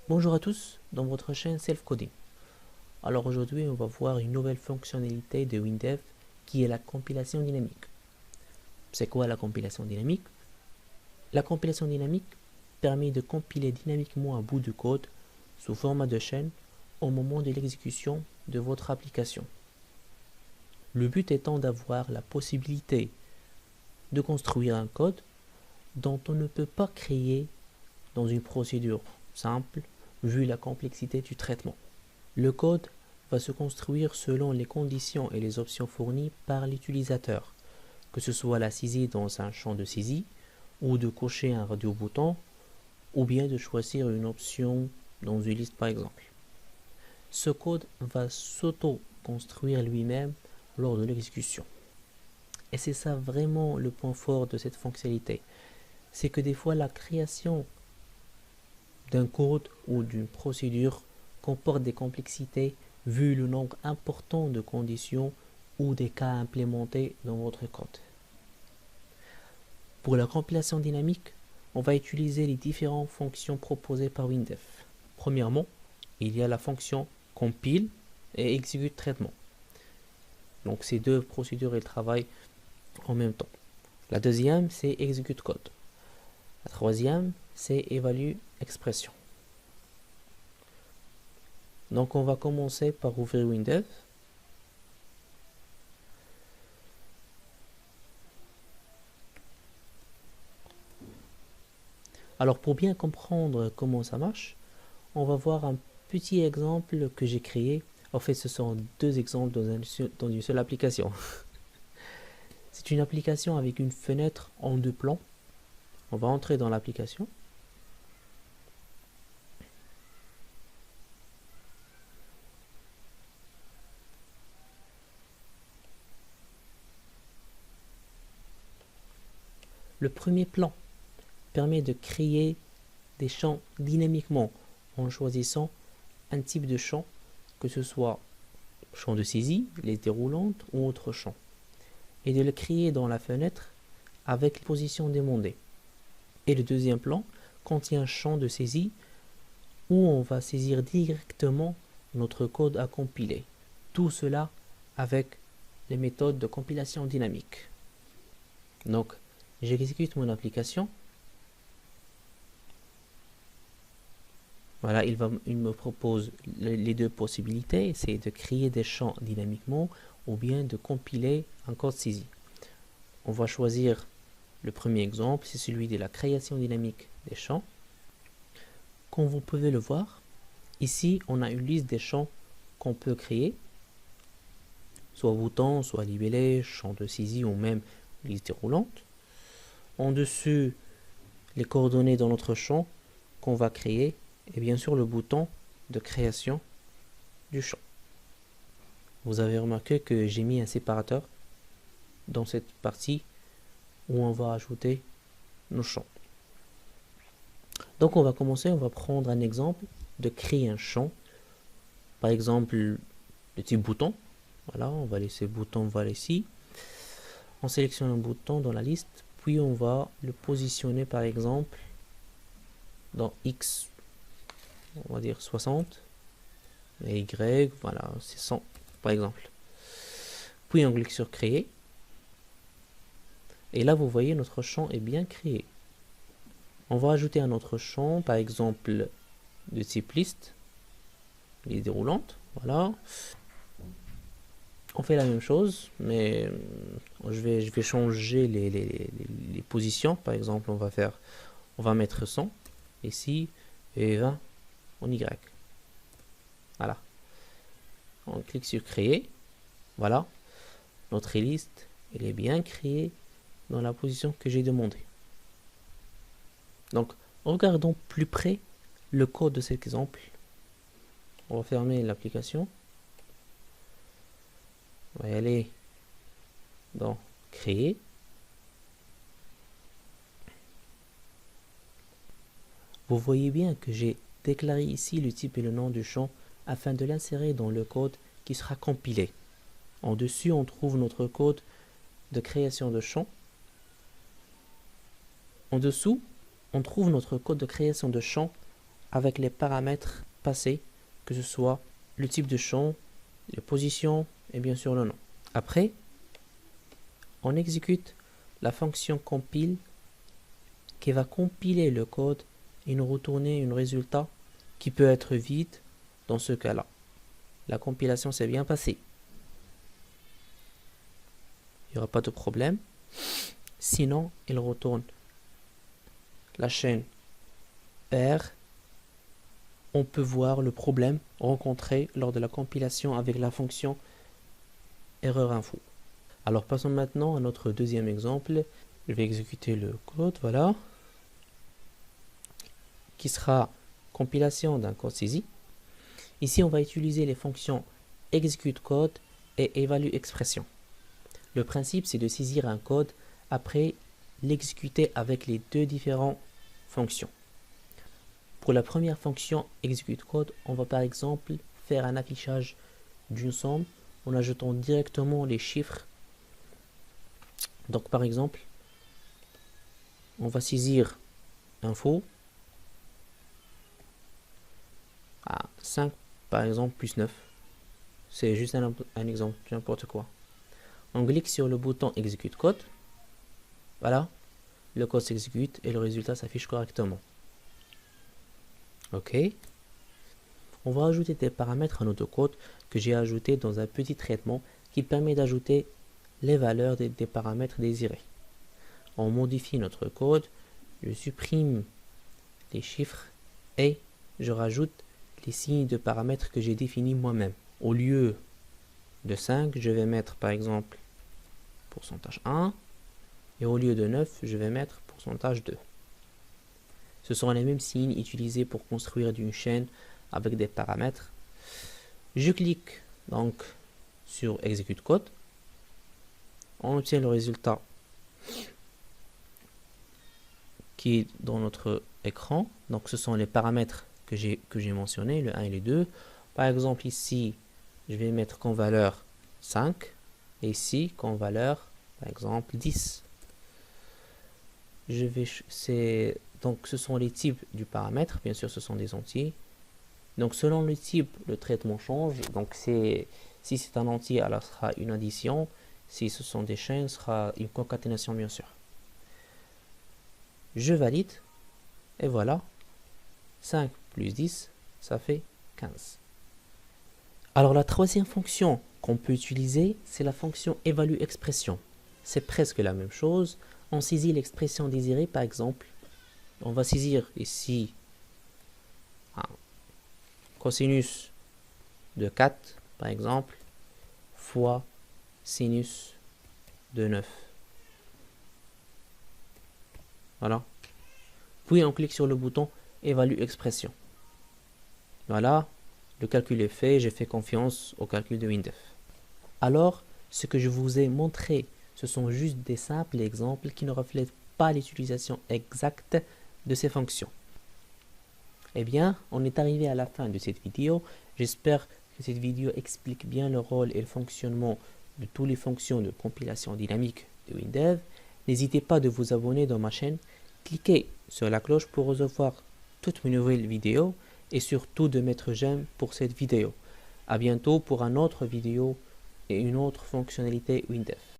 Bonjour à tous, dans votre chaîne Self Coding. Alors aujourd'hui on va voir une nouvelle fonctionnalité de WinDev qui est la compilation dynamique. C'est quoi la compilation dynamique? La compilation dynamique permet de compiler dynamiquement un bout de code sous format de chaîne au moment de l'exécution de votre application. Le but étant d'avoir la possibilité de construire un code dont on ne peut pas créer dans une procédure simple vu la complexité du traitement. Le code va se construire selon les conditions et les options fournies par l'utilisateur, que ce soit la saisie dans un champ de saisie ou de cocher un radio-bouton ou bien de choisir une option dans une liste par exemple. Ce code va s'auto-construire lui-même lors de l'exécution. Et c'est ça vraiment le point fort de cette fonctionnalité. C'est que des fois la création d'un code ou d'une procédure comporte des complexités vu le nombre important de conditions ou des cas implémentés dans votre code. Pour la compilation dynamique, on va utiliser les différentes fonctions proposées par WinDev. Premièrement, il y a la fonction compile et execute traitement. Donc ces deux procédures elles travaillent en même temps. La deuxième c'est execute code. La troisième c'est évalue expression. Donc on va commencer par ouvrir WinDev. Alors pour bien comprendre comment ça marche, on va voir un petit exemple que j'ai créé. En fait ce sont deux exemples dans une seule application. C'est une application avec une fenêtre en deux plans. On va entrer dans l'application. Le premier plan permet de créer des champs dynamiquement en choisissant un type de champ, que ce soit champ de saisie, liste déroulante ou autre champ, et de le créer dans la fenêtre avec les positions demandées. Et le deuxième plan contient un champ de saisie où on va saisir directement notre code à compiler. Tout cela avec les méthodes de compilation dynamique. Donc, j'exécute mon application. Voilà, il me propose les deux possibilités, c'est de créer des champs dynamiquement ou bien de compiler un code saisie. On va choisir le premier exemple, c'est celui de la création dynamique des champs. Comme vous pouvez le voir, ici on a une liste des champs qu'on peut créer, soit bouton, soit libellé, champ de saisie ou même liste déroulante. En dessus, les coordonnées dans notre champ qu'on va créer et bien sûr le bouton de création du champ. Vous avez remarqué que j'ai mis un séparateur dans cette partie où on va ajouter nos champs. Donc on va commencer, on va prendre un exemple de créer un champ. Par exemple, le type bouton. Voilà, on va laisser bouton, voilà ici. On sélectionne un bouton dans la liste, puis on va le positionner par exemple dans X, on va dire 60, et Y, voilà, c'est 100 par exemple. Puis on clique sur créer. Et là, vous voyez, notre champ est bien créé. On va ajouter un autre champ, par exemple, de type liste, liste déroulante, voilà. On fait la même chose, mais je vais changer les positions. Par exemple, on va mettre 100 ici et 20 en Y. Voilà. On clique sur créer. Voilà. Notre liste, elle est bien créée dans la position que j'ai demandé. Donc, regardons plus près le code de cet exemple. On va fermer l'application. On va y aller dans créer. Vous voyez bien que j'ai déclaré ici le type et le nom du champ afin de l'insérer dans le code qui sera compilé. En dessus, on trouve notre code de création de champ. En dessous, on trouve notre code de création de champ avec les paramètres passés, que ce soit le type de champ, les positions et bien sûr le nom. Après, on exécute la fonction compile qui va compiler le code et nous retourner un résultat qui peut être vide dans ce cas-là. La compilation s'est bien passée. Il n'y aura pas de problème. Sinon, il retourne la chaîne R. On peut voir le problème rencontré lors de la compilation avec la fonction erreur info. Alors passons maintenant à notre deuxième exemple. Je vais exécuter le code, voilà, qui sera compilation d'un code saisi. Ici, on va utiliser les fonctions execute code et évalue expression. Le principe, c'est de saisir un code après l'exécuter avec les deux différentes fonctions. Pour la première fonction execute code, on va par exemple faire un affichage d'une somme en ajoutant directement les chiffres. Donc par exemple, on va saisir info à 5 par exemple plus 9. C'est juste un exemple, n'importe quoi. On clique sur le bouton execute code. Voilà, le code s'exécute et le résultat s'affiche correctement. Ok. On va ajouter des paramètres à notre code que j'ai ajouté dans un petit traitement qui permet d'ajouter les valeurs des paramètres désirés. On modifie notre code, je supprime les chiffres et je rajoute les signes de paramètres que j'ai définis moi-même. Au lieu de 5, je vais mettre par exemple pourcentage 1 et au lieu de 9, je vais mettre pourcentage 2. Ce sont les mêmes signes utilisés pour construire une chaîne avec des paramètres. Je clique donc sur execute code. On obtient le résultat qui est dans notre écran. Donc ce sont les paramètres que j'ai mentionnés, le 1 et le 2. Par exemple ici, je vais mettre comme valeur 5 et ici comme valeur par exemple 10. Donc ce sont les types du paramètre, bien sûr ce sont des entiers. Donc selon le type, le traitement change. Donc si c'est un entier, alors ce sera une addition. Si ce sont des chaînes, ce sera une concaténation bien sûr. Je valide et voilà, 5 plus 10, ça fait 15. Alors la troisième fonction qu'on peut utiliser, c'est la fonction évalue expression. C'est presque la même chose. On saisit l'expression désirée, par exemple. On va saisir ici un cosinus de 4, par exemple, fois sinus de 9. Voilà. Puis on clique sur le bouton évalue expression. Voilà, le calcul est fait, j'ai fait confiance au calcul de WinDev. Alors, ce que je vous ai montré, ce sont juste des simples exemples qui ne reflètent pas l'utilisation exacte de ces fonctions. Eh bien, on est arrivé à la fin de cette vidéo. J'espère que cette vidéo explique bien le rôle et le fonctionnement de toutes les fonctions de compilation dynamique de WinDev. N'hésitez pas de vous abonner dans ma chaîne. Cliquez sur la cloche pour recevoir toutes mes nouvelles vidéos et surtout de mettre j'aime pour cette vidéo. À bientôt pour une autre vidéo et une autre fonctionnalité WinDev.